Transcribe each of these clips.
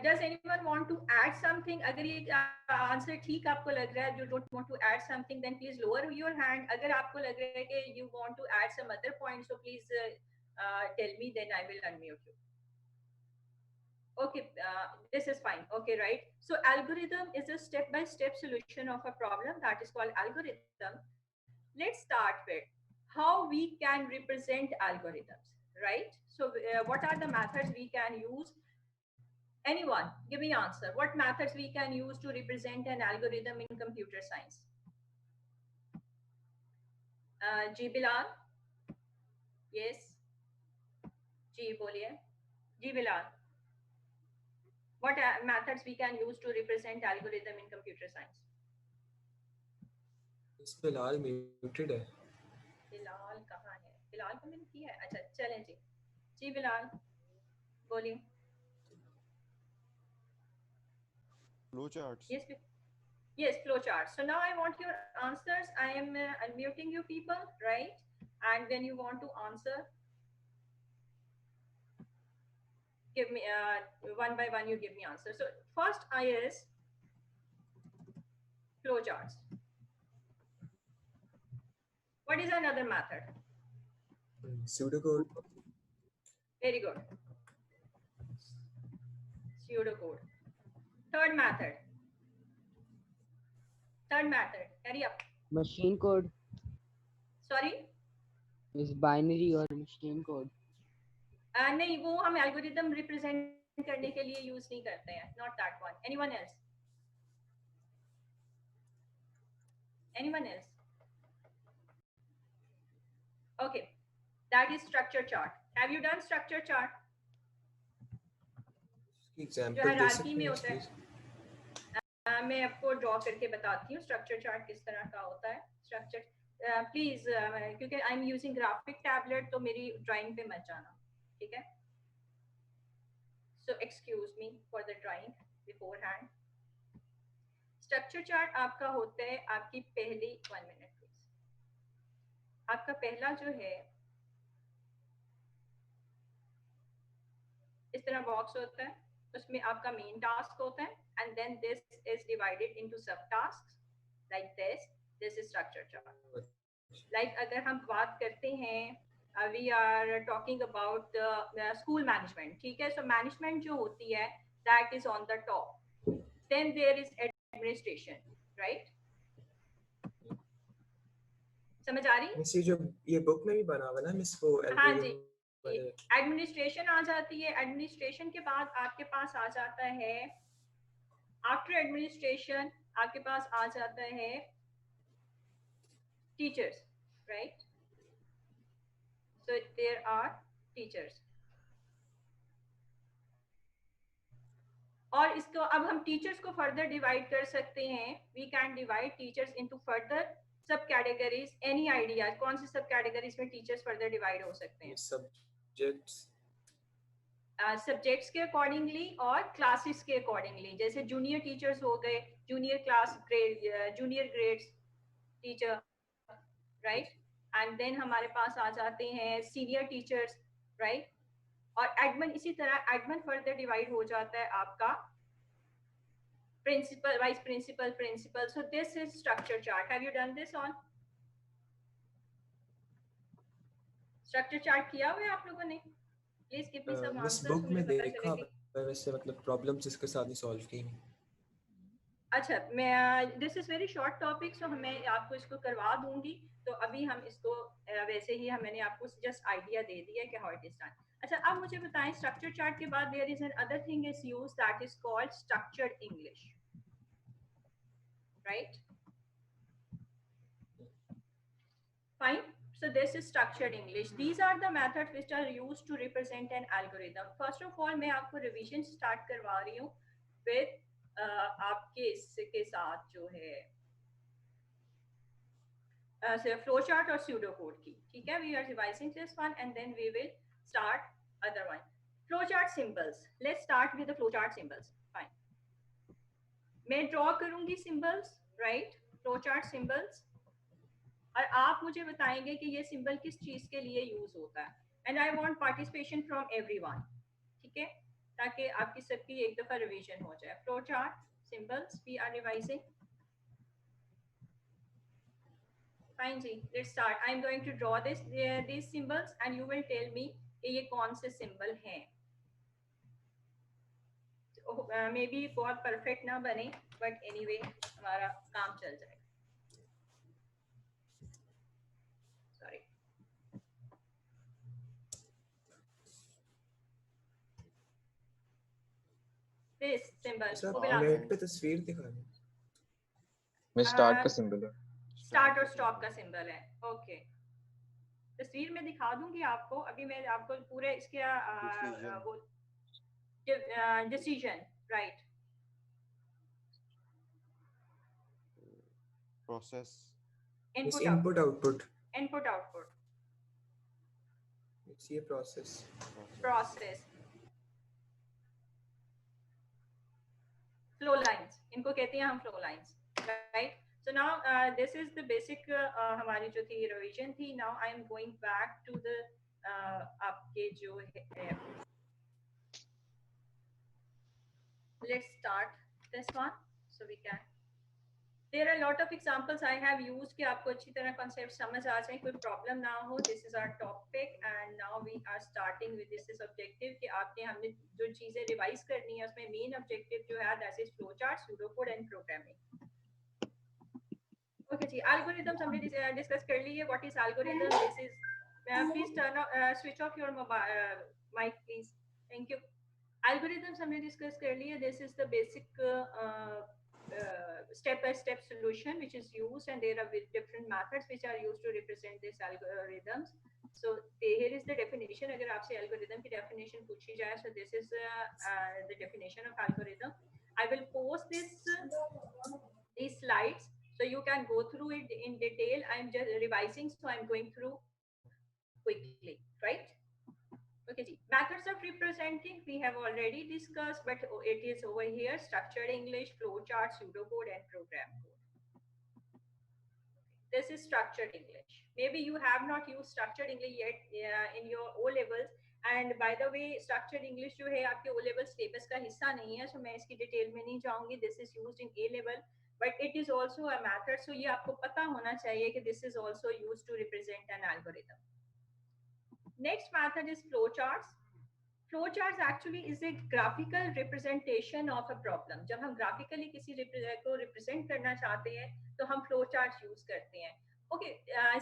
Does anyone want to add something? अगर ये answer ठीक आपको लग रहा है, you don't want to add something, then please lower your hand. अगर आपको लग रहा है कि you want to add some other points, so please tell me, then I will unmute you. Okay, this is fine. Okay, right. So algorithm is a step-by-step solution of a problem that is called algorithm. Let's start with how we can represent algorithms, right? So what are the methods we can use? Anyone, give me answer. What methods we can use to represent an algorithm in computer science? Ji Bilal? Yes. Ji boliye. Ji Bilal. What methods we can use to represent algorithm in computer science? इस Bilal muted है. बिलाल कहाँ है? बिलाल को मैंने किया है. अच्छा चलें जी. जी बिलाल बोलिए. Flowcharts. Yes. Yes, flowchart. So now I want your answers. I am unmuting you people, right? And when you want to answer, give me one by one. You give me answer. So first, I is flowcharts. What is another method? Pseudocode. Very good. Pseudocode. Third method. Hurry up. Machine code Sorry. is binary or machine code. नहीं, वो हम algorithm represent करने के लिए use नहीं करते हैं. Not that one. Anyone else? Anyone else? Okay, that is structure chart. Have you done structure chart? Example जो दे हायरार्की सकते में हैं होता है. इसकी? मैं आपको ड्रॉ करके बताती हूँ स्ट्रक्चर चार्ट किस तरह का होता है. स्ट्रक्चर प्लीज, क्योंकि I am using graphic tablet, तो मेरी ड्राइंग पे मत जाना, ठीक है? So excuse me for the drawing before hand. Structure chart आपका होता है आपकी पहली 1 मिनट प्लीज. आपका पहला जो है इस तरह बॉक्स होता है, उसमें आपका मेन टास्क होता है, and then this is divided into subtasks like this. This is structure chart. Like अगर हम बात करते हैं, we are talking about the school management, ठीक है? So management जो होती है that is on the top. Then there is administration, right? समझ आ रही? मिस जो ये बुक में भी बना हुआ ना मिस, वो हाँ जी. एडमिनिस्ट्रेशन आ जाती है. एडमिनिस्ट्रेशन के बाद आपके पास आ जाता है, आफ्टर एडमिनिस्ट्रेशन आपके पास आ जाता है teachers, right? So there are teachers. और इसको अब हम टीचर्स को फर्दर डिवाइड कर सकते हैं. We can divide teachers into further sub categories. Any idea कौन सी सब कैटेगरीज में टीचर्स फर्दर डिवाइड हो सकते हैं? सब्जेक्ट्स के अकॉर्डिंगली और क्लासेस के अकॉर्डिंगली. जैसे जूनियर टीचर्स हो गए, junior class grade, junior grades teacher, right? And then हमारे पास आ जाते हैं सीनियर टीचर्स, राइट? और एडमिन, इसी तरह एडमिन फर्दर डिवाइड हो जाता है आपका principal, vice principal, principal. So this is structure chart. Have you done this on structure chart? किया हुआ है आप लोगों ने? Please give me some answers. Book में देखा वैसे, मतलब प्रॉब्लम्स इसके साथ ही सॉल्व की. अच्छा, मैं this is very short topic, so मैं आपको इसको करवा दूंगी. तो अभी हम इसको वैसे ही मैंने आपको जस्ट आइडिया दे दिया कि हाउ इट इज डन. अच्छा, अब मुझे बताएं, स्ट्रक्चर चार्ट के बाद there is another thing is used that is called structured English, right? Fine. So this is structured English. These are the methods which are used to represent an algorithm. First of all, मैं आपको revision start करवा रही हूँ with आपके इसके साथ जो है फ्लो चार्ट और स्यूडो कोड की, ठीक है? We are revising this one and then we will start other one. Flow chart symbols. Let's start with the flow chart symbols. Fine. मैं draw करूँगी symbols, right? Flow chart symbols. और आप मुझे बताएंगे कि ये सिंबल किस चीज के लिए यूज होता है. And I want participation from everyone, ठीक है? ताकि आपकी सबकी एक दफा रिवीजन हो जाए. Flow chart symbols we are revising. Fine जी, let's start. I am going to draw these symbols and you will tell me कि ये कौन से symbol हैं. मे बी बहुत परफेक्ट ना बने, बट एनीवे हमारा काम चल जाएगा. सॉरी. दिस सिंबल नेट पे तस्वीर दिखा रहे हैं. मैं स्टार्ट का सिंबल है. स्टार्ट और स्टॉप का सिंबल है. ओके, तस्वीर में दिखा दूंगी आपको. अभी मैं आपको पूरे इसके वो decision right process input output. Input output ये प्रोसेस. फ्लो लाइंस इनको कहते हैं हम, flow lines, right. So now this is the basic हमारी जो थी रिवीजन थी. Now I am going back to the आपके जो है. Let's start this one so we can. There are a lot of examples I have used कि आपको अच्छी तरह concept समझ आ जाए, कोई problem ना हो. This is our topic and now we are starting with this is objective कि आपने हमने जो चीजें revise करनी है उसमें main objective जो है that is flowchart, pseudocode and programming. Okay ji, algorithms हमने discuss कर ली है. What is algorithm? This is please turn off, switch off your mobile mic please. Thank you. Algorithms हमने discuss कर ली है. This is the basic step-by-step solution which is used and there are different methods which are used to represent these algorithms. So here is the definition. अगर आपसे algorithm की definition पूछी जाए, so this is the definition of algorithm. I will post these slides so you can go through it in detail. I'm just revising, so I'm going through quickly, right? Okay, methods of representing we have already discussed, but it is over here: structured English, flowchart, pseudocode, and program code. This is structured English. Maybe you have not used structured English yet in your O levels. And by the way, structured English जो है आपके O level syllabus का हिस्सा नहीं है, so मैं इसकी detail में नहीं जाऊंगी. This is used in A level, but it is also a method. So ये आपको पता होना चाहिए कि this is also used to represent an algorithm. Next method is flowcharts. Flowcharts actually is a graphical representation of a problem. जब हम graphically किसी को represent करना चाहते हैं तो हम flowcharts use करते हैं. Okay,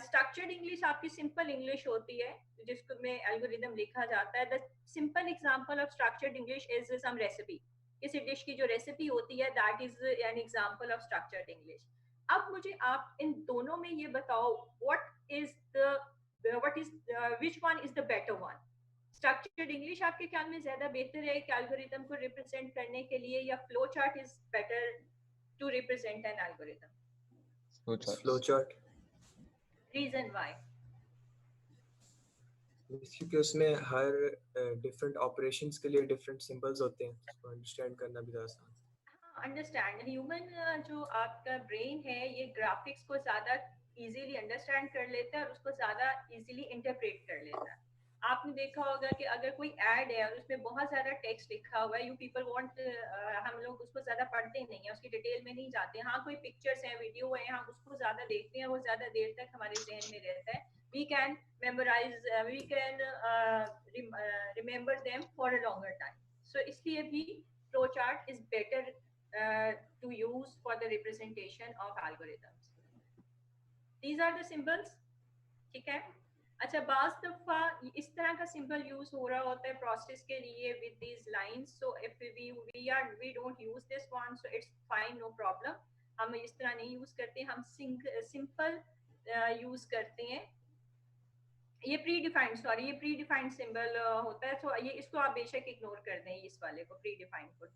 structured English आपकी simple English होती है जिसको में algorithm लिखा जाता है. The simple example of structured English is some recipe. किसी dish की जो recipe होती है that is an example of structured English. अब मुझे आप इन दोनों में ये बताओ which one is the better one? Structured English आपके ख्याल में ज्यादा बेहतर है कि algorithm को represent करने के लिए, या flowchart is better to represent an algorithm? Flowchart. Reason why? क्योंकि उसमें हर different operations के लिए different symbols होते हैं, उसको understand करना भी आसान. Understand. Human जो आपका brain है ये graphics को ज्यादा easily understand कर लेता है और उसको ज्यादा easily interpret कर लेता है. आपने देखा होगा कि अगर कोई ad है और उसमें बहुत ज्यादा text लिखा हुआ है, you people want हम लोग उसको ज्यादा पढ़ते नहीं है, उसकी डिटेल में नहीं जाते. हाँ, कोई pictures हैं, वीडियो है, हम उसको ज्यादा देखते हैं, वो ज्यादा देर तक हमारे जहन में रहता है. We can memorize, we can remember them for a longer time. So इसलिए भी flowchart is better to use for the representation of algorithms. These are the symbols. ठीक है. अच्छा, बाज़ दफा इस तरह का सिंबल यूज हो रहा होता है प्रोसेस के लिए with these lines. So if we don't use this one, so it's fine, no problem. हम इस तरह नहीं यूज करते, हम सिंपल यूज करते हैं. ये प्री डिफाइंड सिंबल होता है, तो ये इसको आप बेशक इग्नोर कर दें, इस वाले को, प्री डिफाइंड को.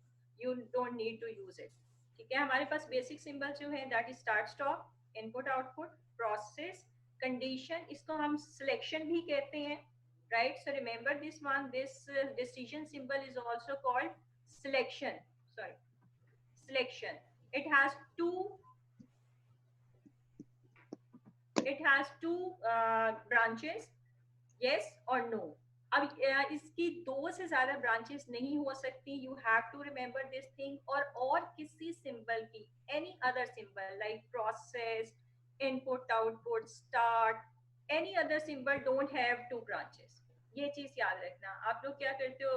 You don't need to use it. ठीक है. हमारे पास बेसिक सिंबल जो है that is start stop, input output, process, condition. इसको हम सिलेक्शन भी कहते हैं, right. So remember this one. This decision symbol is also called selection. Selection. It has two branches, yes or no. अब इसकी 2 से ज्यादा ब्रांचेस नहीं हो सकती. You have to remember this thing. और किसी सिंबल की any other symbol like process, input, output, start, any other symbol don't have 2 branches. ये चीज याद रखना. आप लोग क्या करते हो,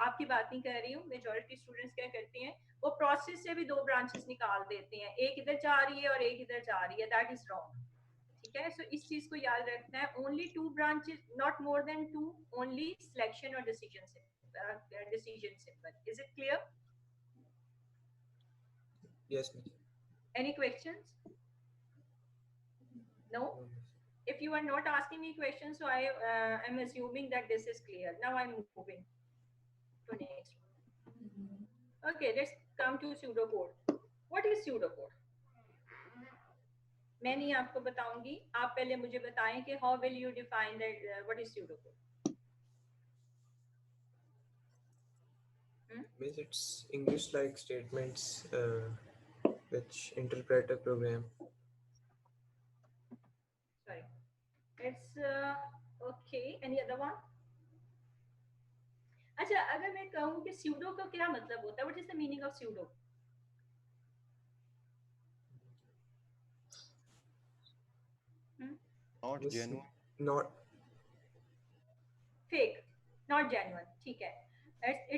आपकी बात नहीं कर रही हूँ, मेजॉरिटी स्टूडेंट्स क्या करते हैं, वो प्रोसेस से भी 2 ब्रांचेस निकाल देते हैं. एक इधर जा रही है और एक इधर जा रही है. That is wrong. ठीक है. सो इस चीज को याद रखना है. Only 2 branches, not more than 2. Only selection और decision symbol. Is it clear? Yes, miss. Any questions? No. No, miss. If you are not asking me questions, so I am assuming that this is clear. Now I'm moving to next one. Okay, let's come to pseudocode. What is pseudocode? मैं नहीं आपको बताऊंगी. आप पहले मुझे बताएं कि how will you define that, what is pseudocode? Means it's English-like statements which interpret a program. Sorry. It's okay. Any other one? अच्छा, अगर मैं कहूँ कि pseudo का क्या मतलब होता है? What is the meaning of pseudo? Not Miss, genuine. not Fake, not genuine. ठीक है.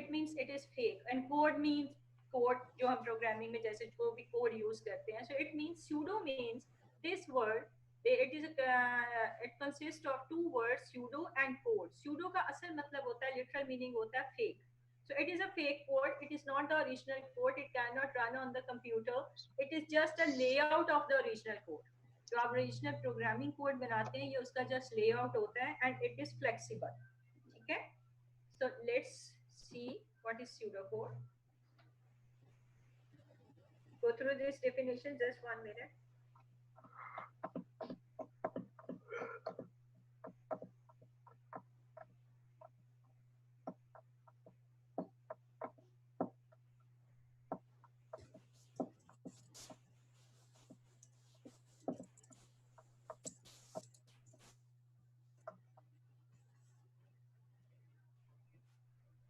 It means it is fake. And code means code जो हम programming में जैसे जो भी code use करते हैं. So it means pseudo means this word. It consists of 2 words, pseudo and code. Pseudo का असल मतलब होता है, literal meaning होता है fake. So it is a fake code. It is not the original code. It cannot run on the computer. It is just a layout of the original code. जो आप original programming code बनाते हैं, ये उसका just layout होता है and it is flexible. ठीक है? So let's see what is pseudocode. Go through this definition. Just 1 minute.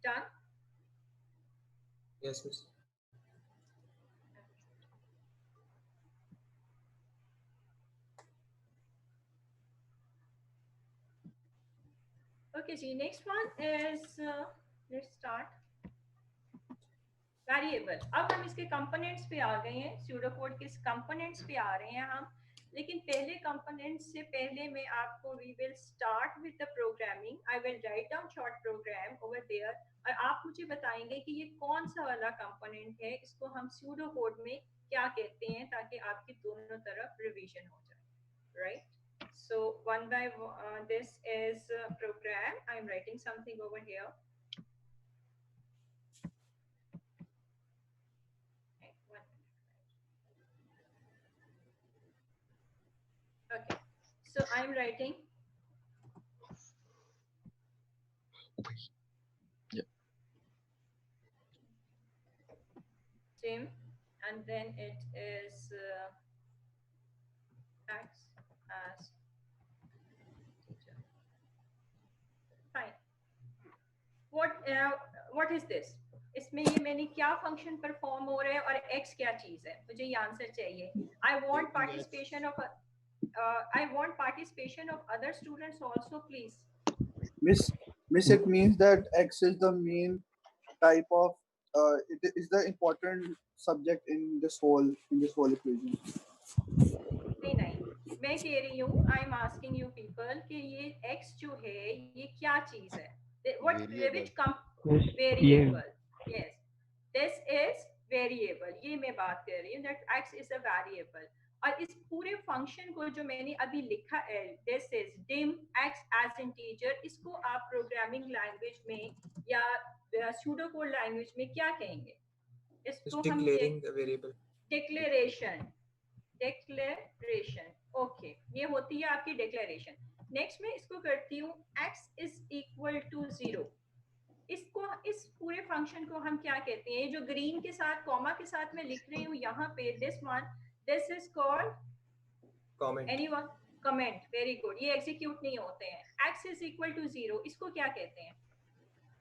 Done? yes, miss. Okay, see, next one is let's start. Variable. अब हम इसके components पे आ गए हैं. Pseudocode के components पे आ रहे हैं हम. लेकिन पहले components से पहले मैं आपको we will start with the programming. I will write down short program over there. और आप मुझे बताएंगे कि ये कौन सा वाला component है. इसको हम pseudocode में क्या कहते हैं, ताकि आपकी दोनों तरफ revision हो जाए. Right? So one by one, this is program. I'm writing something over here. Okay, so I'm writing. Yeah. Tim, and then it is X as teacher. Fine. What is this? इसमें ये मैंने क्या function perform हो रहा है और x क्या चीज है, मुझे ये आंसर चाहिए. I want participation of other students also, please. Miss, it means that X is the main type of. It is the important subject in this whole equation. नहीं, मैं कह रही हूँ, I am asking you people कि ये x जो है ये क्या चीज है? What which variable? Yes, this is variable. ये मैं बात कर रही हूँ that x is a variable. और इस पूरे फंक्शन को जो मैंने अभी लिखा है, this is dim x as integer, इसको आप प्रोग्रामिंग लैंग्वेज में या pseudocode लैंग्वेज में क्या कहेंगे? इसको हम declaring a variable. declaration. Okay, ये होती है आपकी डिक्लेरेशन. नेक्स्ट में इसको करती हूँ x is equal to 0. इसको, इस पूरे फंक्शन को हम क्या कहते हैं? जो ग्रीन के साथ कॉमा के साथ मैं लिख रही हूँ यहाँ पे, this is called Comment. anyone? Comment, very good, ये एग्जीक्यूट नहीं होते हैं। x इज इक्वल टू 0, इसको क्या कहते हैं?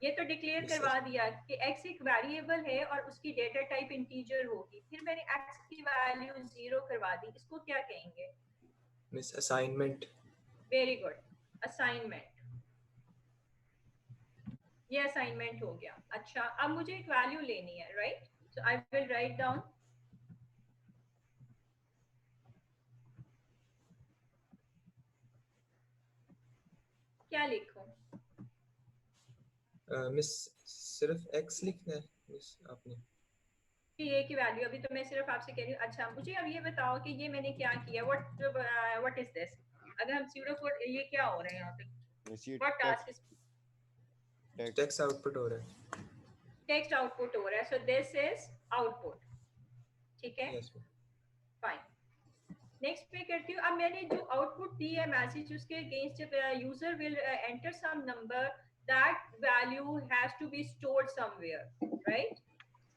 ये तो डिक्लेयर Yes, sir. करवा दिया कि x एक वेरिएबल है और उसकी डेटा टाइप इंटीजर होगी, फिर मैंने x की वैल्यू 0 करवा दी, इसको क्या कहेंगे? Miss assignment. Very good, assignment, ये असाइनमेंट हो गया। अच्छा, अब मुझे एक वैल्यू लेनी है, right? So I will write down क्या लिखूं? मिस सिर्फ x लिखना है मिस आपने? कि ये की वैल्यू, अभी तो मैं सिर्फ आपसे कह रही हूँ। अच्छा, मुझे अब ये बताओ कि ये मैंने क्या किया, व्हाट इज दिस? अगर हम सूडो कोड, ये क्या हो रहा है यहाँ पे? What task is? Text output हो रहा है। टेक्स्ट आउटपुट हो रहा है, सो दिस इज आउटपुट, ठीक है, यस मैम। फाइन। नेक्स्ट पे करती हूँ। अब मैंने जो आउटपुट दी है मैसेज, उसके against user will enter some number, that value has to be stored somewhere, right?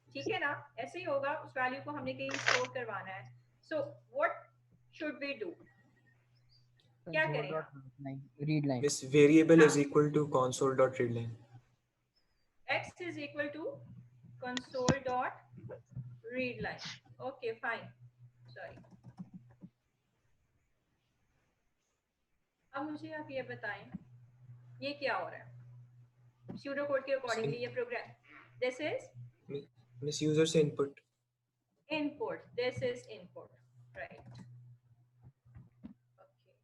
ठीक है ना, ऐसे ही होगा, उस वैल्यू को हमने कहीं स्टोर करवाना है। So what should we do? क्या करें आप? Read line. Miss variable is equal to console dot readline. x is equal to console dot read line. Okay, fine. Sorry. अब मुझे आप ये बताएं, ये क्या हो रहा है? सूडो कोड के अकॉर्डिंगली ये program, this is miss user से input. input, this is input, right? Okay.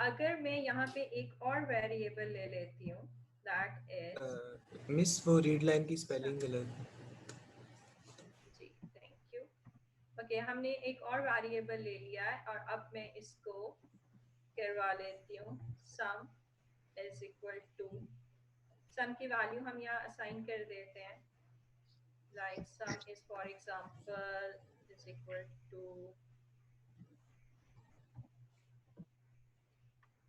अगर मैं यहाँ पे एक और वेरिएबल ले लेती हूँ, that is मिस वो रीड लाइन की स्पेलिंग गलत है। जी, थैंक यू। ओके, हमने एक और वेरिएबल ले लिया है और अब मैं इसको करवा लेती हूँ sum is equal to, sum की वैल्यू हम यहाँ असाइन कर देते हैं, like sum is for example is equal to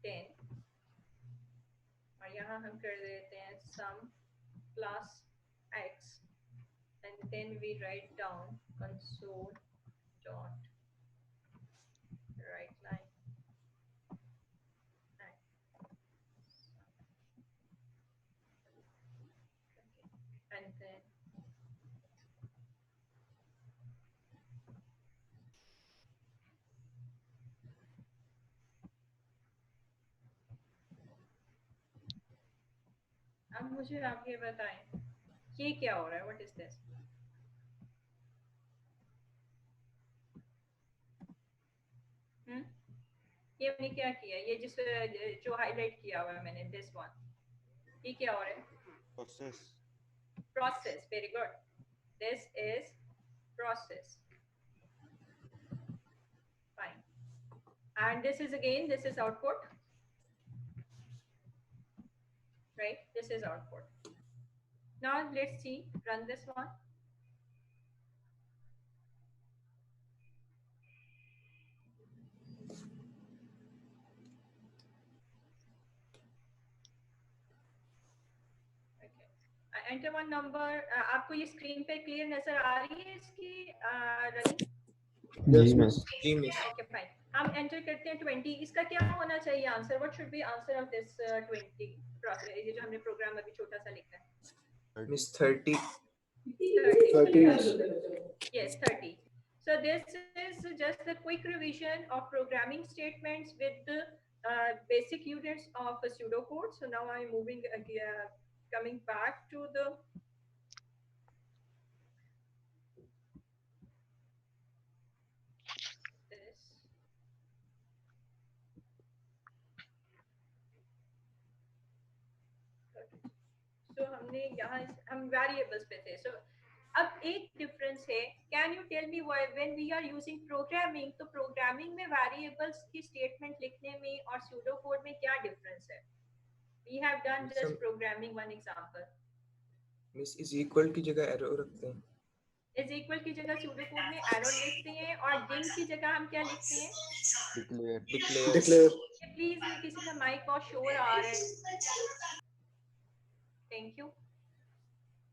10 और यहाँ हम कर देते हैं sum plus x and then we write down console dot write line and then अब मुझे आप ये बताएं, ये क्या हो रहा है? What is this? ये मैंने क्या किया, ये जिस जो हाईलाइट किया हुआ है मैंने, दिस वन, ये क्या हो रहा है? Process, very good, this is process, fine, and this is again, this is output, right? This is output. Now let's see, run this one. Okay, enter one number. आपको ये स्क्रीन पे clear नजर आ रही है इसकी रनिंग? जी miss. जी miss. Okay fine, हम enter करते हैं 20। इसका क्या होना चाहिए answer? What should be answer of this 20 process? ये जो हमने प्रोग्राम अभी छोटा सा लिखा है, miss 30। 30. yes, 30. So this is just the quick revision of programming statements with the basic units of a pseudocode. So now I'm moving coming back to the this. So हमने यहाँ हम variables पे थे. So अब एक difference है, can you tell me when we are using programming, तो programming में वेरिएबल्स की स्टेटमेंट लिखने में और सूडो कोड में क्या डिफरेंस है? We have done just programming, one example. Miss is equal की जगह एरो रखते हैं। इज इक्वल की जगह सूडो कोड में एरो लिखते हैं और डिम की जगह हम क्या लिखते हैं? डिक्लेयर। प्लीज किसी का माइक और शोर आ रहा है, थैंक यू।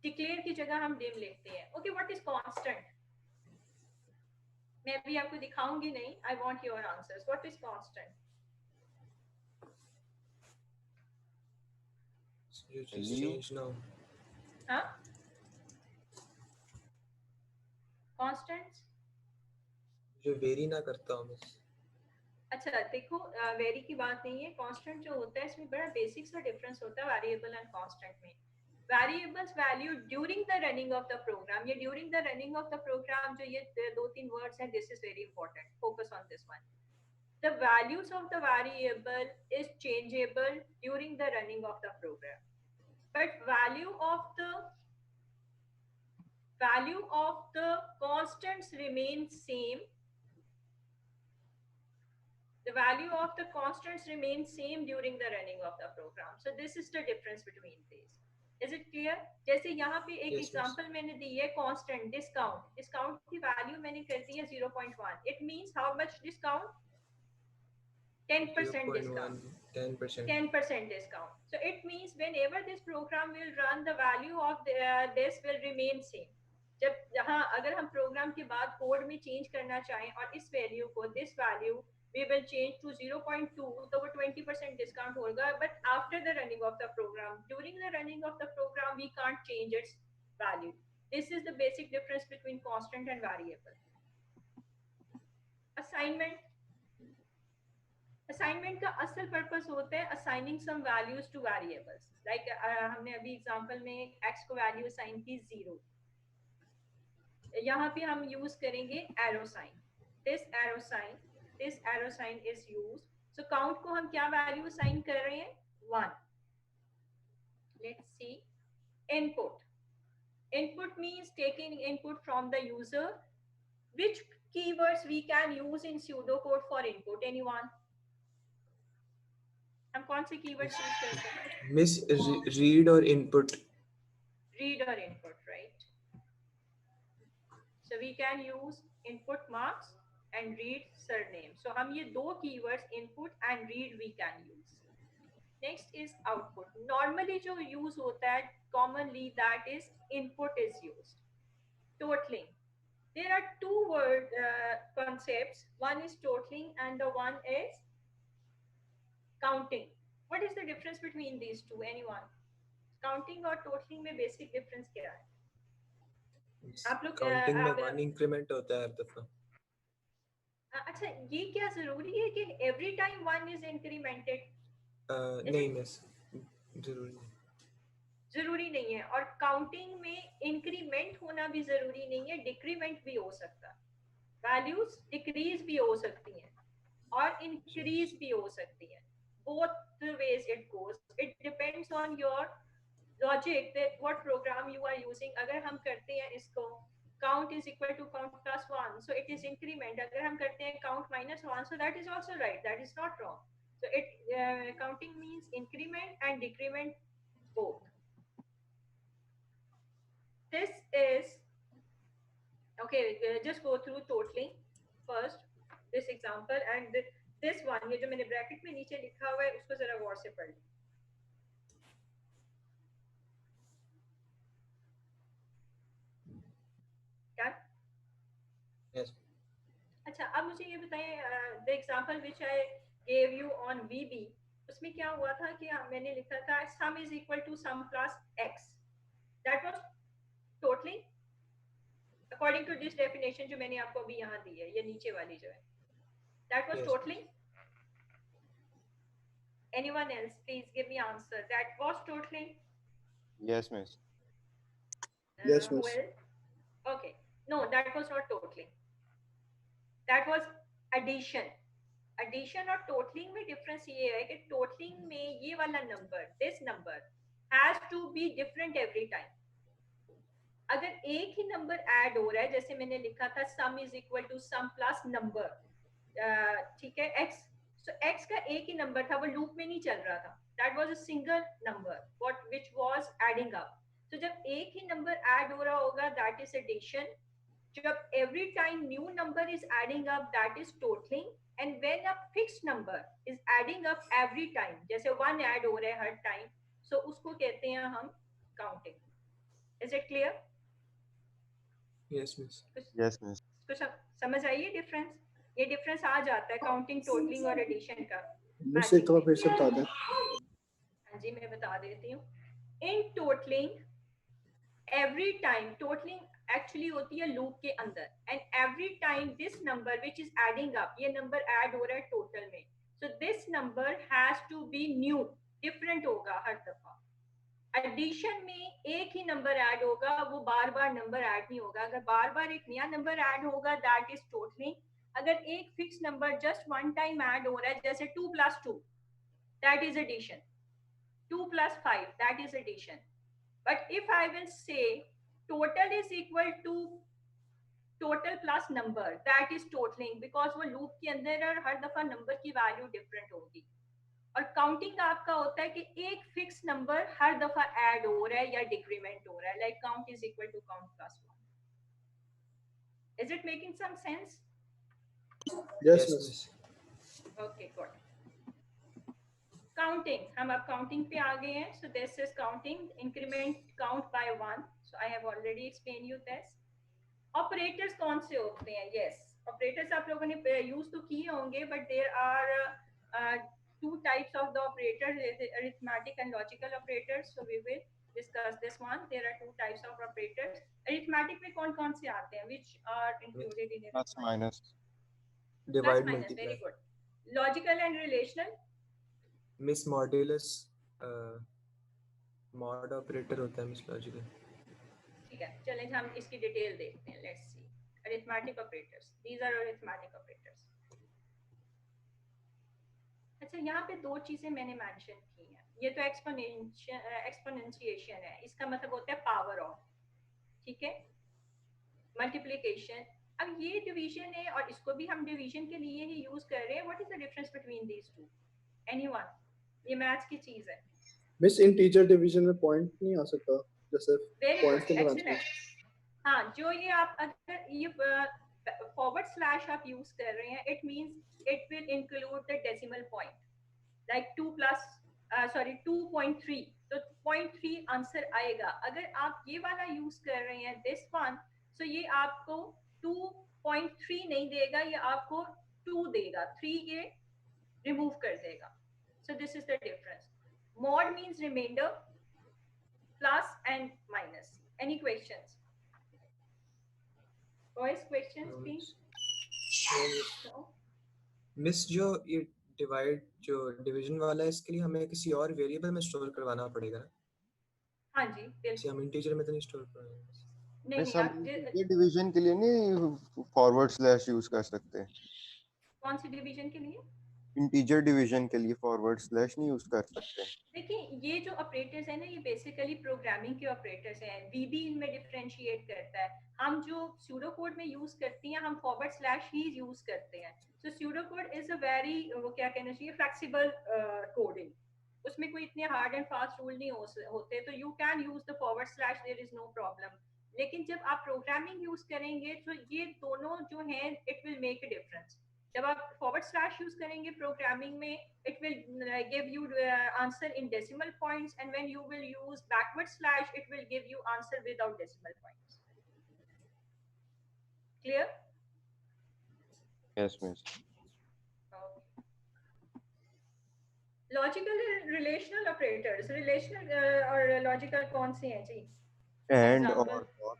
डिक्लेयर की जगह हम डिम लिखते हैं। Okay, what is constant? मैं भी आपको दिखाऊंगी नहीं, I want your answers. What is constant? You just Value? change now. हाँ कांस्टेंट्स जो वेरी ना करता हूँ मिस। अच्छा देखो वेरी की बात नहीं है कांस्टेंट जो होता है इसमें बड़ा बेसिक सा डिफरेंस होता है वेरिएबल एंड कांस्टेंट में variables value during the running of the program ये during the running of the program जो ये दो तीन वर्ड्स हैं this is very important focus on this one the values of the variable is changeable during the running of the program but value of the constants remains same the value of the constants remains same during the running of the program so this is the difference between these is it clear जैसे यहाँ पे एक Yes, miss. Example मैंने दी है constant discount की value मैंने कर दी है 0.1 it means how much discount 10% discount 10%. 10% discount. So it means whenever this program will run, the value of this will remain same. जब यहाँ अगर हम प्रोग्राम के बाद कोड में चेंज करना चाहें और इस वैल्यू को this value we will change to 0.2 तो वो 20% डिस्काउंट होगा but after the running of the program during the running of the program we can't change its value. This is the basic difference between constant and variable. Assignment का असल purpose होता है assigning some values to variables like हमने अभी example में x को value assign की 0 यहाँ पे हम यूज करेंगे arrow sign this arrow sign is used so count को हम क्या वैल्यू असाइन कर रहे हैं 1 let's see input means taking input from the user which keywords we can use in pseudocode for input anyone हम कौन से कीवर्ड्स यूज कर सकते हैं मिस रीड और input read or input right so we can use input marks and read surname so हम ये दो keywords input and read we can use next is output normally जो use होता है commonly that is input is used totaling there are two word concepts one is totaling and the one is counting what is the difference between these two anyone counting और totaling में basic difference क्या है आप लोग counting में 1 increment होता है हर दफा अच्छा ये क्या जरूरी है कि every time one is incremented नहीं मिस जरूरी नहीं जरूरी नहीं है और काउंटिंग में इंक्रीमेंट होना भी जरूरी नहीं है डिक्रीमेंट भी हो सकता है वैल्यूज डिक्रीज भी हो सकती हैं और इंक्रीज भी हो सकती हैं both ways it goes it depends on your logic that what program you are using अगर हम करते हैं इसको count is equal to count plus 1 so it is increment अगर हम करते हैं count minus 1 so that is also right that is not wrong so it counting means increment and decrement both this is okay just go through totaling first this example and this one ये जो मैंने bracket में नीचे लिखा हुआ है उसको जरा गौर से पढ़ लें क्या यस अच्छा अब मुझे ये बताएं the example which I gave you on VB उसमें क्या हुआ था कि मैंने लिखा था sum is equal to sum plus x that was totaling according to this definition जो मैंने आपको अभी यहाँ दी है ये नीचे वाली जो है that was Yes. totaling anyone else please give me answer that was totaling Yes, miss. Yes, miss. well okay no that was not totaling that was addition और totaling में difference ये है कि totaling में ये वाला number this number has to be different every time अगर एक ही नंबर ऐड हो रहा है जैसे मैंने लिखा था sum is equal to sum plus number ठीक है x so x का एक ही नंबर था वो लूप में नहीं चल रहा था that was a single number what which was adding up so जब एक ही नंबर ऐड हो रहा होगा that is addition जब every time new number is adding up that is totaling and when a fixed number is adding up every time जैसे 1 add हो रहा है हर टाइम so उसको कहते हैं हम counting is it clear yes miss Yes, miss. कुछ समझ आई है डिफरेंस ये डिफरेंस आ जाता है काउंटिंग टोटलिंग और एडिशन का मिस एक बार फिर से बता दें हाँ जी मैं बता देती हूँ इन totalling every time totaling actually होती है लूप के अंदर and every time this number which is adding up ये number add हो रहा है total में so this number has to be new different होगा हर दफा एडिशन में एक ही नंबर ऐड होगा वो बार बार नंबर ऐड नहीं होगा अगर बार बार एक नया नंबर ऐड होगा दैट इज टोटलिंग अगर एक fix number just one time add हो रहा है जैसे 2 + 2 that is addition 2 + 5 that is addition but if I will say total is equal to total plus number that is totaling because वो loop के अंदर और हर दफा number की value different होगी और काउंटिंग आपका होता है कि एक फिक्स नंबर हर दफा ऐड हो रहा है या डिक्रीमेंट हो रहा है like count is equal to count plus 1 is it making some sense Yes, miss. Okay good counting हम अब काउंटिंग पे आ गए हैं so this is counting increment count by 1 so I have already explain you this operators कौन से होते हैं यस ऑपरेटर्स आप लोगों ने यूज तो किए होंगे but there are two types of the operators arithmetic and logical operators so we will discuss this one there are two types of operators arithmetic में कौन से आते हैं which are included in Plus minus. plus divide minus multiply very good logical and relational miss modulus mod operator होता है miss logical ठीक है चलें हम इसकी डिटेल देखते हैं let's see arithmetic operators these are arithmetic operators अच्छा यहाँ पे दो चीजें मैंने मेंशन की हैं ये तो एक्सपोनेंशिएशन है इसका मतलब होता है पावर ऑफ ठीक है मल्टीप्लिकेशन अब ये डिवीजन है और इसको भी हम डिवीजन के लिए ही यूज कर रहे हैं what is the difference between these two anyone ये मैथ्स की चीज है मिस इंटीजर डिवीजन में पॉइंट नहीं आ सकता जैसे वेरी पॉइंट्स गुड के अंदर एक्सीलेंट हाँ जो ये आप अगर ये फॉरवर्ड स्लैश आप यूज कर रहे हैं it means it will include the decimal point like 2 plus sorry 2.3 तो 0.3 आंसर आएगा अगर आप ये वाला यूज कर रहे हैं दिस वन सो ये आपको 2.3 नहीं देगा ये आपको 2 देगा 3 ये रिमूव कर देगा सो this is the difference mod means remainder plus and minus any questions voice questions please no? Miss जो ये डिवाइड जो डिवीजन वाला है इसके लिए हमें किसी और वेरिएबल में स्टोर करवाना पड़ेगा ना हाँ जी जैसे बिल्कुल हम इंटीजर में तो नहीं स्टोर करेंगे नहीं मिस नहीं हम आप ये डिवीजन के लिए नहीं फॉरवर्ड स्लैश यूज कर सकते कौन सी डिवीजन के लिए इंटीजर डिवीजन के लिए फॉरवर्ड स्लैश नहीं यूज कर सकते देखिए ये जो ऑपरेटर्स है ना ये बेसिकली प्रोग्रामिंग के ऑपरेटर्स हैं वीबी इनमें डिफरेंशिएट करता है हम जो सूडो कोड में यूज करते हैं हम फॉरवर्ड स्लैश ही यूज करते हैं so pseudo code is a very वो क्या कहना चाहिए फ्लेक्सिबल कोडिंग उसमें कोई इतने हार्ड एंड फास्ट रूल नहीं होते तो you can use the forward slash there is no problem लेकिन जब आप प्रोग्रामिंग यूज करेंगे तो ये दोनों जो हैं it will make a difference जब आप फॉरवर्ड स्लैश यूज करेंगे प्रोग्रामिंग में it will give you answer in decimal points and when you will use backward slash it will give you answer without decimal points clear yes miss logical relational operators relational और logical कौन से हैं जी and Example. और not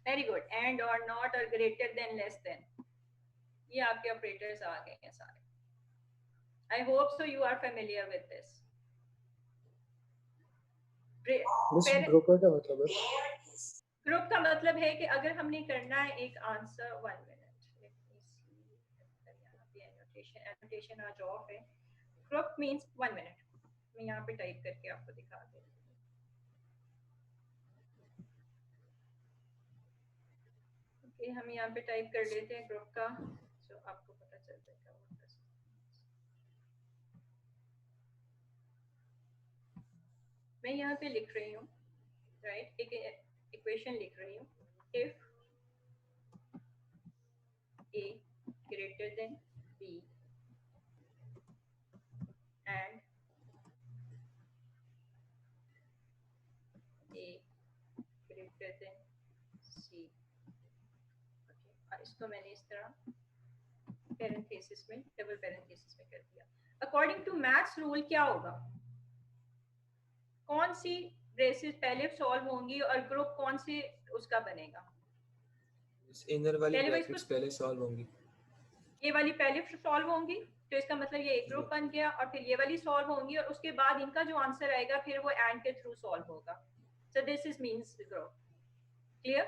very good and और not और greater than less than ये आपके operators आ गए हैं सारे I hope so you are familiar with this miss group का क्या मतलब है ग्रुप का मतलब है कि अगर हमने करना है एक आंसर 1 मिनट यहाँ पे एनोटेशन आज ऑफ है ग्रुप मींस 1 मिनट मैं यहाँ पे टाइप करके आपको दिखा देती हूँ ओके हम यहाँ पे टाइप कर लेते हैं ग्रुप का तो आपको पता चल जाएगा मैं यहाँ पे लिख रही हूँ राइट एक इक्वेशन लिख रही हूँ if a greater than b and a greater than c okay इसको मैंने इस तरह पैरेंथेसिस में डबल पैरेंथेसिस में कर दिया अकॉर्डिंग टू मैथ्स रूल क्या होगा कौन सी ब्रेसेस पहले सॉल्व होंगी और ग्रुप कौन से उसका बनेगा? इनर वाली पहले वो ब्रैकेट्स इसको पहले सॉल्व होंगी। ये वाली पहले सॉल्व होंगी, तो इसका मतलब ये एक ग्रुप बन गया, और फिर ये वाली सॉल्व होंगी और उसके बाद इनका जो आंसर आएगा फिर वो एंड के थ्रू सॉल्व होगा। सो this is means group. Clear?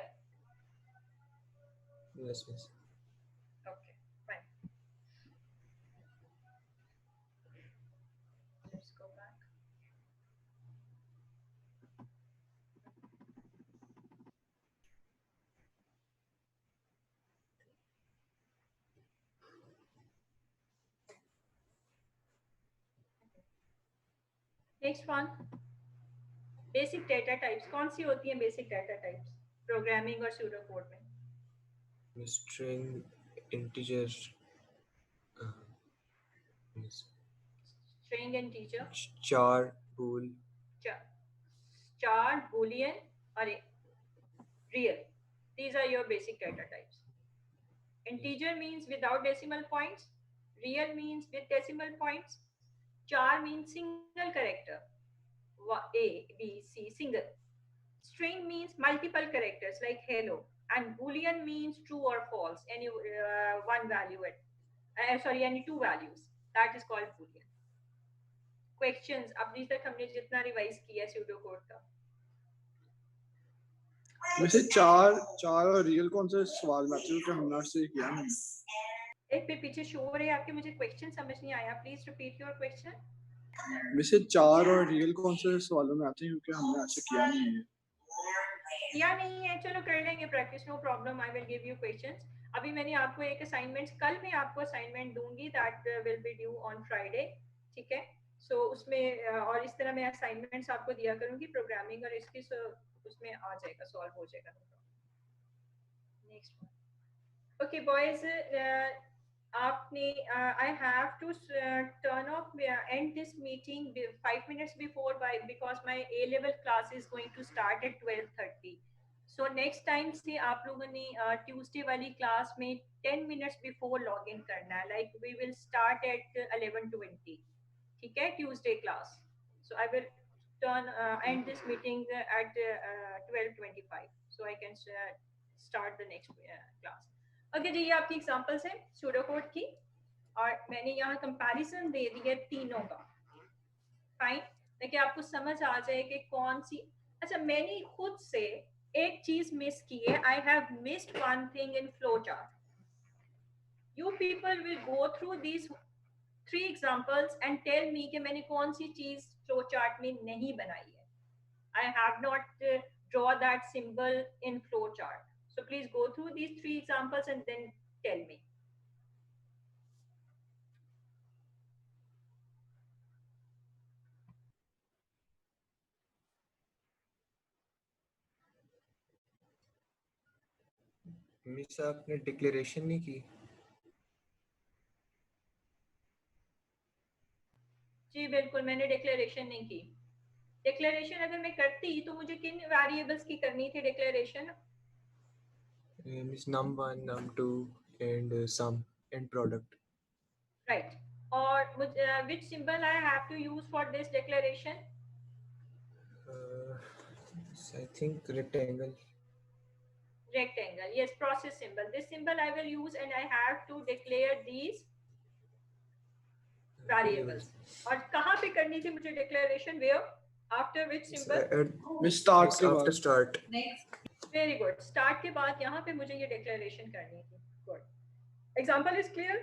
Yes miss. Okay fine, let's go back. Next one, basic data types. कौन सी होती हैं बेसिक डेटा टाइप्स प्रोग्रामिंग और स्यूडो कोड में? स्ट्रिंग, इंटीजर, स्ट्रिंग, इंटीजर, चार, बूल, char, boolean, or real. These are your basic data types. Integer means without decimal points, real means with decimal points, char means single character, a, b, c, single. String means multiple characters like hello, and boolean means true or false, any one value any two values, that is called boolean. Questions? अभी तक हमने जितना revise किया pseudo code का, वैसे चार और real कौन सा सवाल में आते हैं, क्योंकि हमने आज से किया नहीं। एक फिर पीछे शो हो रहे हैं आपके, मुझे क्वेश्चन समझ नहीं आया, प्लीज रिपीट योर क्वेश्चन। वैसे चार और रियल कौन से सवालों में आते हैं, क्योंकि हमने आज से किया नहीं है। किया नहीं है, चलो कर लेंगे practice, no problem, I will give you questions. अभी मैंने आपको एक असाइनमेंट, कल मैं आपको असाइनमेंट दूंगी, that will be due on Friday, ठीक है? सो उसमें और इस तरह मैं असाइनमेंट्स आपको दिया करूंगी प्रोग्रामिंग, और इसकी उसमें आ जाएगा, सॉल्व हो जाएगा। नेक्स्ट वन, ओके बॉयज, आपने I have to turn off and this meeting 5 minutes before, by because my A level class is going to start at 12:30. So next time से आप लोगों ने ट्यूसडे वाली क्लास में 10 minutes before log in करना है, like we will start at 11:20, ठीक है, Tuesday class. So I will turn end this meeting at 12:25, so I can start the next class. Okay जी, ये आपकी एग्जांपल्स हैं सूडो कोड की, और मैंने यहाँ कंपैरिजन दे दिया तीनों का, फाइन, ताकि आपको समझ आ जाए कि कौन सी। अच्छा, मैंने खुद से एक चीज मिस की है, I have missed one thing in flow chart. You people will go through these 3 examples and tell me कि मैंने कौन सी चीज फ्लो चार्ट में नहीं बनाई है. I have not draw that symbol in flow chart. So please go through these 3 examples and then tell me. Miss आपने declaration नहीं की? जी बिल्कुल, मैंने डिक्लेरेशन नहीं की. डिक्लेरेशन अगर मैं करती तो मुझे किन वेरिएबल्स की करनी थी declaration? Miss num1, num2 and sum and product. Right. और which symbol I have to use for this declaration? I think rectangle. Rectangle. Yes, process symbol. This symbol I will use and I have to declare these variables. और कहाँ पे करनी थी मुझे declaration? Where? After which symbol? Start के after बाद. start. Very good. Start के बाद यहाँ पे मुझे ये declaration करनी थी. Good. Example is clear?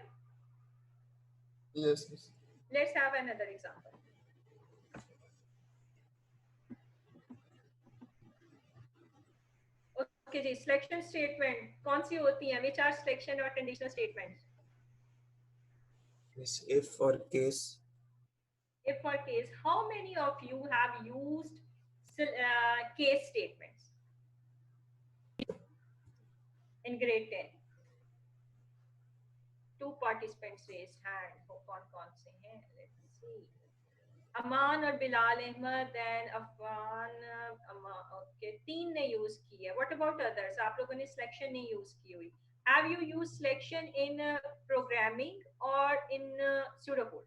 Yes, yes. Let's have another example. Okay ji, selection statement कौन सी होती है? Which are selection or conditional statements? Miss if or case. If or case. How many of you have used case statements in grade 10? 2 participants raised hand. कौन से हैं? Let's see. अमान और Bilal Ahmad and Afwan. Okay, 3 ने use की है. What about others? आप लोगों ने सिलेक्शन नहीं यूज की हुई. Have you use selection in programming और इन सूडो कोड?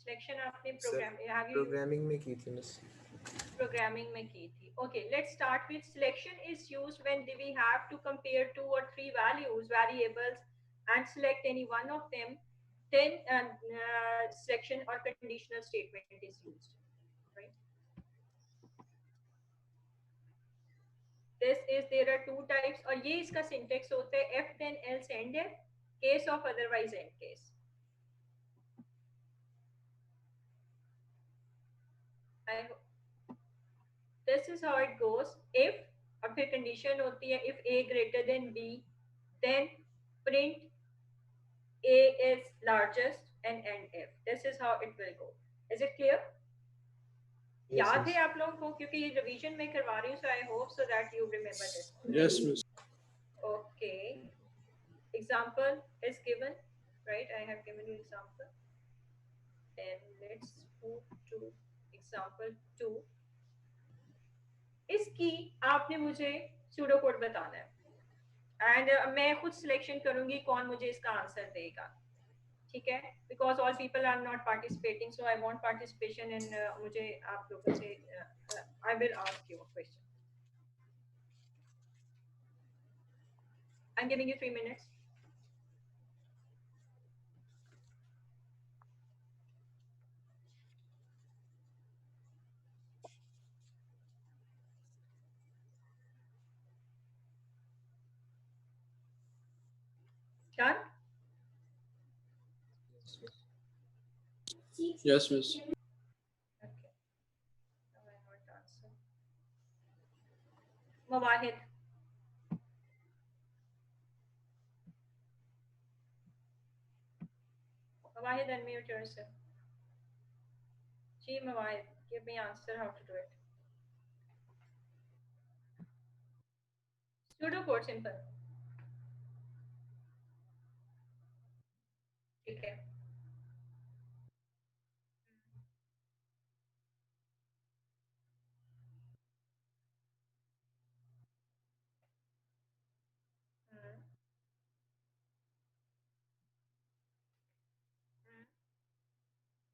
सिलेक्शन आपने सर प्रोग्रामिंग में की थी मिस। प्रोग्रामिंग में की थी. Okay, let's start with selection is used when we have to compare 2 or 3 variables and select any one of them. Then selection or conditional statement is used, right? This is there are two types और ये इसका syntax होता है if then else and if, case of otherwise and case. This is how it goes. If और फिर condition होती है if a greater than b, then print a is largest and end if. This is how it will go. Is it clear? Yes, याद miss. है आप लोगों को क्योंकि ये रिवीजन में करवा रही हूँ, so I hope so that you remember this. Yes, miss. Okay. Example is given, right? I have given you example. Then let's move to example 2. इसकी आपने मुझे सूडो कोड बताना है एंड मैं खुद सिलेक्शन करूंगी कौन मुझे इसका आंसर देगा, ठीक है? Because all people are not participating, so I want participation in मुझे आप लोगों से I will ask you a question. I am giving you 3 minutes. Done? Yes, miss. Okay. Now I want answer. Mawahid. Mawahid, unmute yourself. Gee, Mawahid, give me answer how to do it. Pseudo code simple. ठीक है.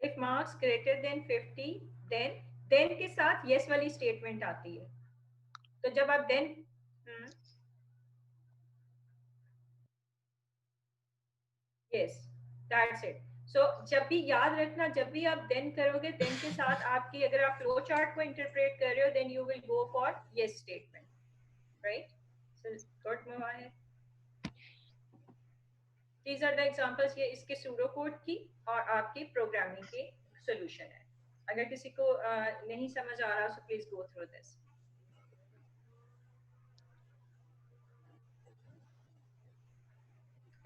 If marks greater than 50, then के साथ yes वाली statement आती है. तो जब आप then yes, that's it. So जब भी याद रखना, जब भी आप then करोगे, then के साथ आपकी अगर आप flow chart को interpret कर रहे हो, then you will go for yes statement, right? So good, Mawahid. These are the examples. ये इसके pseudo code की और आपकी programming की solution है. अगर किसी को नहीं समझ आ रहा, so please go through this.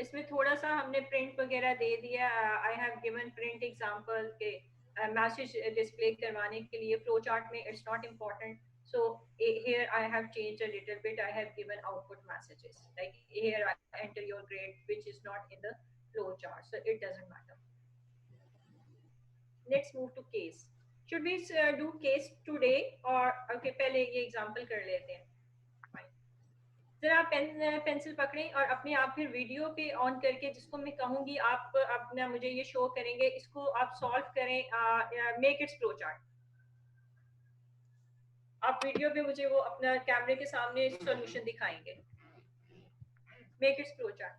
इसमें थोड़ा सा हमने प्रिंट वगैरह दे दिया. I have given print example के मैसेज डिस्प्ले करवाने के लिए फ्लो चार्ट में it's not important. So here I have changed a little bit. I have given output messages. Like here I enter your grade, which is not in the flow chart, so it doesn't matter. Let's move to case. Should we do case today or okay? पहले ये example कर लेते हैं. जरा pencil पकड़ें और अपने आप फिर वीडियो पे ऑन करके, जिसको मैं कहूंगी आप अपना मुझे ये शो करेंगे, इसको आप सॉल्व करें. Make its flow chart. आप वीडियो पे मुझे वो अपना कैमरे के सामने सॉल्यूशन दिखाएंगे. Make its flow chart.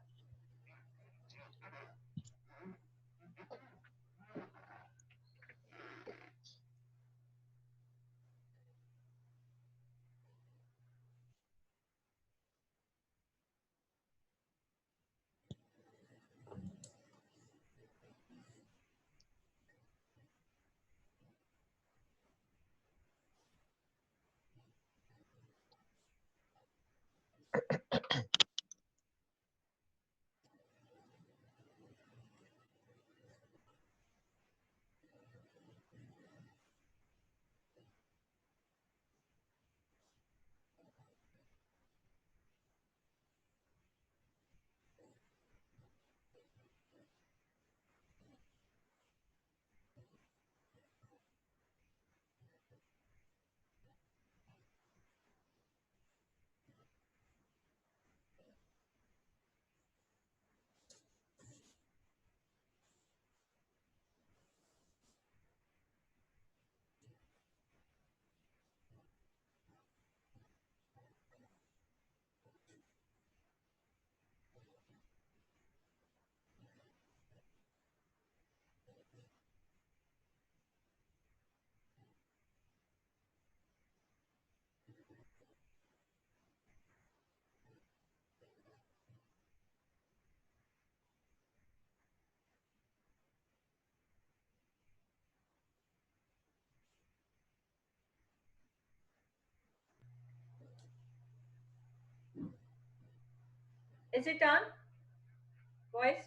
Is it on? Voice?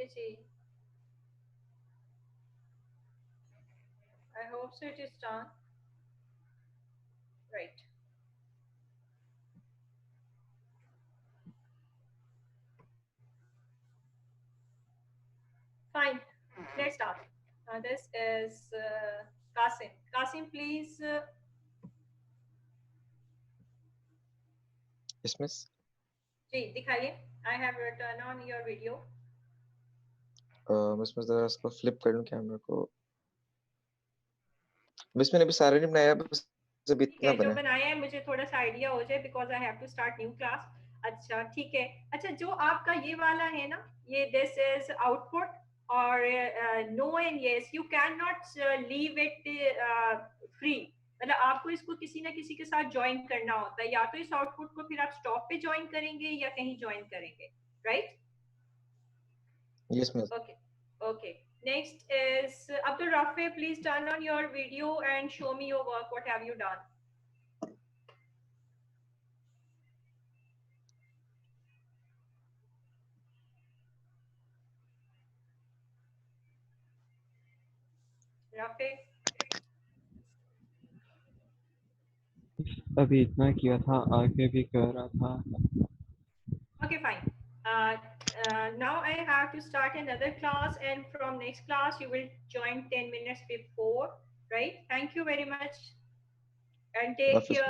Okay, जी. I hope so it is done. Right. Fine. Let's start. This is Qasim. Qasim, please. Yes, miss. जी दिखाइए. I have turned on your video. Miss मैं जरा इसको flip कर लूं camera को. Miss मैंने अभी सारा नहीं बनाया, बस अभी ठीक इतना है, जो बना है. बनाया है मुझे थोड़ा सा आइडिया हो जाए because I have to start new class. अच्छा ठीक है. अच्छा जो आपका ये वाला है ना, ये दिस इज आउटपुट और no and yes, you can not leave it free. मतलब आपको इसको किसी ना किसी के साथ ज्वाइन करना होता है. या तो इस आउटपुट को फिर आप स्टॉप पे ज्वाइन करेंगे या कहीं ज्वाइन करेंगे. Right? Yes miss. Okay. Okay. Next is Abdul Rafi. Please turn on your video and show me your work. What have you done? Rafi? अभी इतना किया था, आगे भी कर रहा था. Okay, fine. Now I have to start another class, and from next class you will join 10 minutes before. Right? Thank you very much. And take Office. care.